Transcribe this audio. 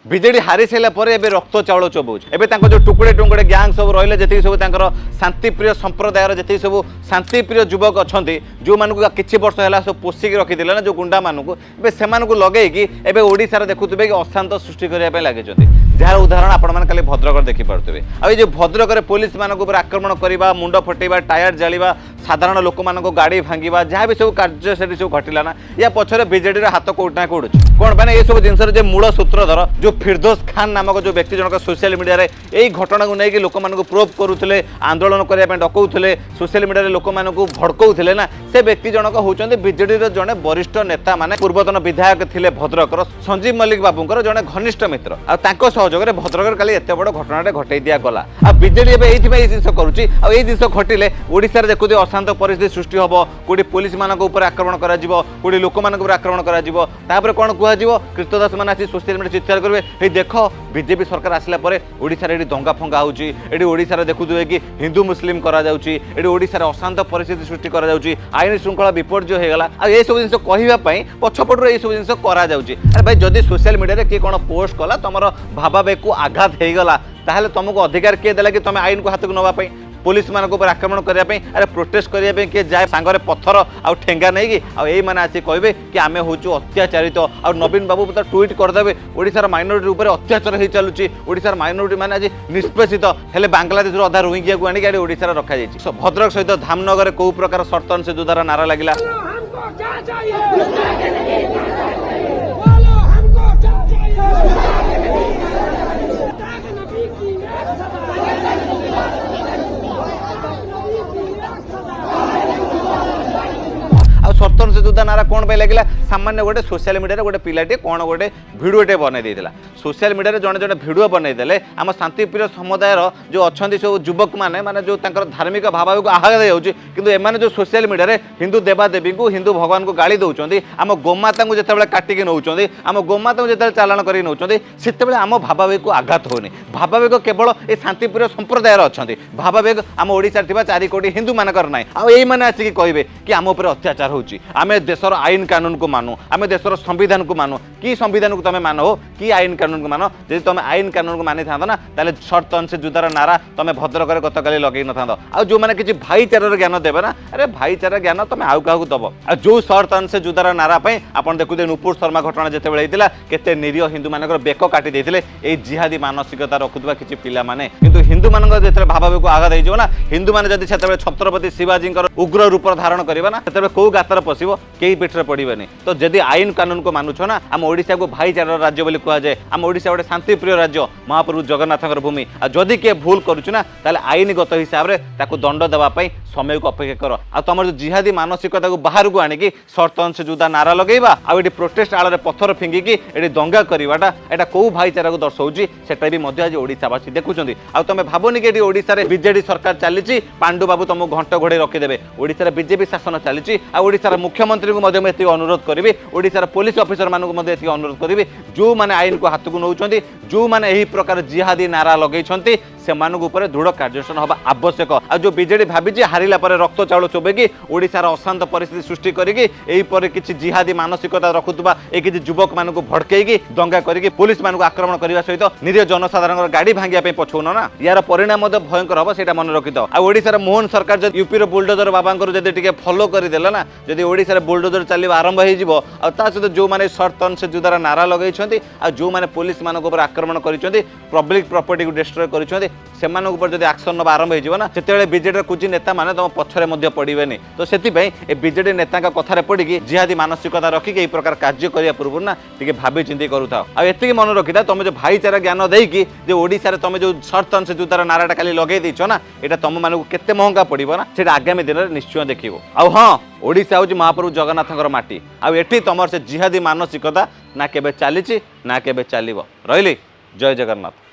विजेडी हारी सारा पर रक्त चाउल चबाऊँ एवं जो टुकड़े टुकड़े गैंग सब रही जी सब शांतिप्रिय संप्रदायर जी सब शांतिप्रिय युवक अच्छा जो मानक किसी वर्ष है सब पोषिक रखिदे ना जो गुंडा मानक से लगे ओडार देखुए कि अशांत सृष्टि करने लगे जार उदाहरण आपण खाली भद्रक देखिपे आ भद्रक पुलिस मानक आक्रमण करवा मुंड फटेवा टायर जावा साधारण लोक मान गाड़ी भांगा जहाँ भी सब कार्य से सब घटला ना या पछरे बीजेडी हाथ कोटना कोड़ कौन मैंने ये सब जिन मूल सूत्रधर जो फिरदोस खान नामक जो व्यक्ति जनक सोशल मीडिया यही घटना को लेकिन लोक मानक प्रूव करुले आंदोलन करने डकाउले सोशल मीडिया लोक मानक भड़काउले ना से व्यक्ति जनक होती बीजेडी जड़े वरिष्ठ नेता माने पूर्वतन विधायक थे भद्रकर संजीव मल्लिक बाबूर जड़े घनिष्ठ मित्र सहयोग में भद्रक काली एत बड़ घटना घटई दि गला आ बीजेडी ये जिन करुच्ची जिन घटिले ओडिशा देखुए अशांत परिस्थिति सृष्टि हम कौटी पुलिस मानक आक्रमण कौटी लोक मानक आक्रमण कर कौन कह कृतदास मैंने आसी सोशल मीडिया चित्कार करेंगे ये देख बीजेपी सरकार आसला ओडिशा ये दंगा फंगा होशार देखुए कि हिंदू मुस्लिम कराशार अशांत परिस्थिति सृष्टि कर आईन श्रृंखला विपर्य होगा ये सब जिन कहवाई पछपटू ये सब जिन कर भाई जदि सोशल मीडिया किए कौन पोस्ट कला तुम भावावेग को आघात होगला ताहले तुमको अधिकार किए देला कि तुम आईन को हाथ को नवाई पुलिस मानक आक्रमण करने अरे प्रोटेस्ट करने किए जाए सांगरे पत्थर आ ठेंगा नहीं कि मैंने आसी कहे कि आम हूँ अत्याचारित आ नवीन बाबू तो ट्वीट करदे ओडिशार माइनोरिटी उपर अत्याचार हो चलुची ओडिशार माइनोरिटी मैंने आज निष्पेषित हेले बांग्लादेश अधा रोहिंग्या को आनिक ओडिशार रखा जाए भद्रक सहित धामनगर कौ प्रकार सर्तन से द्वारा नारा लगिला सर्तन से जुदा नारा कौन लगे सामान्य गोटे सोशल मीडिया गोटे पिलाटे कौन गोटे भिडियोटे बनई देता सोशल मीडिया जड़े जड़े भिडियो बनईदे आम शांतिप्रिय समुदायर जो अच्छा सब युवक मैंने माने जो धार्मिक भाव को आघात होती एम जो सोशल मीडिया हिंदू देवादेवी को हिंदू भगवान को गाड़ी दौरान आम गोमाता को जिते काटिकी नौ आम गोमाता को जिते चालाण कर नौते आम भावावेग को आघात होनी भावावेग केवल ये शांतिप्रिय संप्रदायर अच्छा भावावेग आम ओडिशा 4 कोटी हिंदू मानकर ना आने आसिक कहे कि आम उपर अत्याचार हो आमे देशर आईन कानून को मानु आमे देशर संविधान को मानु कि संविधान को तुम मान हो कि आईन कानून को मान जब तुम आईन कानून को मानी था ना ताले सर्तन से जुदार नारा तुम भद्रक गतकाली लगे न था आ जो मैंने किसी भाईचार ज्ञान देवे ना अरे भाईचार ज्ञान तुम आउ क्या दब आ जो सर्तन से जुदार नारा आप देखुए नुपुर शर्मा घटना जिते केते निरीह हिंदू मान बेक काटी देते जिहादी मानसिकता रखुवा किसी पिला माने किंतु हिंदू मान जो भावावेग को आघात हो हिंदू मैंने जब से छत्रपति शिवाजी उग्र रूप धारण करवा ना से कौ गातर पशिब कई पीठर पड़े तो जदि आईन कानून को मानुछ ना आम ओडिशा को भाईचार राज्य बोली कहुए आम ओडिशा गोटे शांतिप्रिय राज्य महाप्रभु जगन्नाथ भूमि आ जदि किए भूल करुचु ना ताले आईनगत हिसाब से दंड देवाई समय को अपेक्षा कर आ तुम जो जिहादी मानसिकता को बाहर को आणिकी सर्तन से जुदा नारा लगेवा आ प्रोटेस्ट आड़ पत्थर फिंगिकी ये दंगा करवाटा यहाँ कौ भाईचारा को दर्शाऊँगी सेटा भी आज ओडिशावासी देखुं आ तुम भावनी कि ओडिशा रे बीजेडी सरकार चली पांडु बाबू तुमको घंट घोड़े रखिदेवे ओडिशा बीजेपी शासन चली ओडिशार मुख्यमंत्री को अनुरोध करी ओडिशार पुलिस ऑफिसर मानक अनुरोध करी जो मैंने आईन को हाथ को नौ जो मैंने यही प्रकार जिहादी नारा लगे से दृढ़ कार्यानुष्ठान हवा आवश्यक आ जो बीजेडी भावी हारिला पर रक्त चाउल चोबेकी ओडिशार अशांत परिस्थिति सृष्टि करी किसी जिहादी मानसिकता रखुवा ये किसी युवक मान भड़कई दंगा करके पुलिस मान आक्रमण करने सहित निरीह जनसाधारण गाड़ी भांगा पछौन ना यार परिणाम भयंकर हम से मन रखी था ओडिशार मोहन सरकार जब यूपी बुलडोजर बाबा जब फॉलो करदेला ना जब ओडिशार बुलडोजर चलने आरंभ हो सहित जो मैंने सर्तन से जुदार नारा लगे जो मैंने पुलिस मान आक्रमण कर पब्लिक प्रॉपर्टी को डिस्ट्रॉय कर जब एक्शन ना आरंभ हो से बीजेडी कुछ नेता मैंने तुम पछरे पड़े तो से बीजेडी नेता कथार पड़ी जिहादी मानसिकता रखिक प्रकार कार्य करने पूर्व ना टे भावी चिंती करूँ आती मन रखी था तुम जो भाईचारा ज्ञान देकी जो ओडिशा तुम जो सर्तन से जुदार नाराटा खाली लगे देच ना यहाँ तुम मानक केते महंगा पड़ो ना से आगामी दिन में निश्चय देखो हाँ ओडिशा हूँ महाप्रभु जगन्नाथ माटी आठी तुम से जिहादी मानसिकता ना केबे चली ना केबे चलो रही जय जगन्नाथ।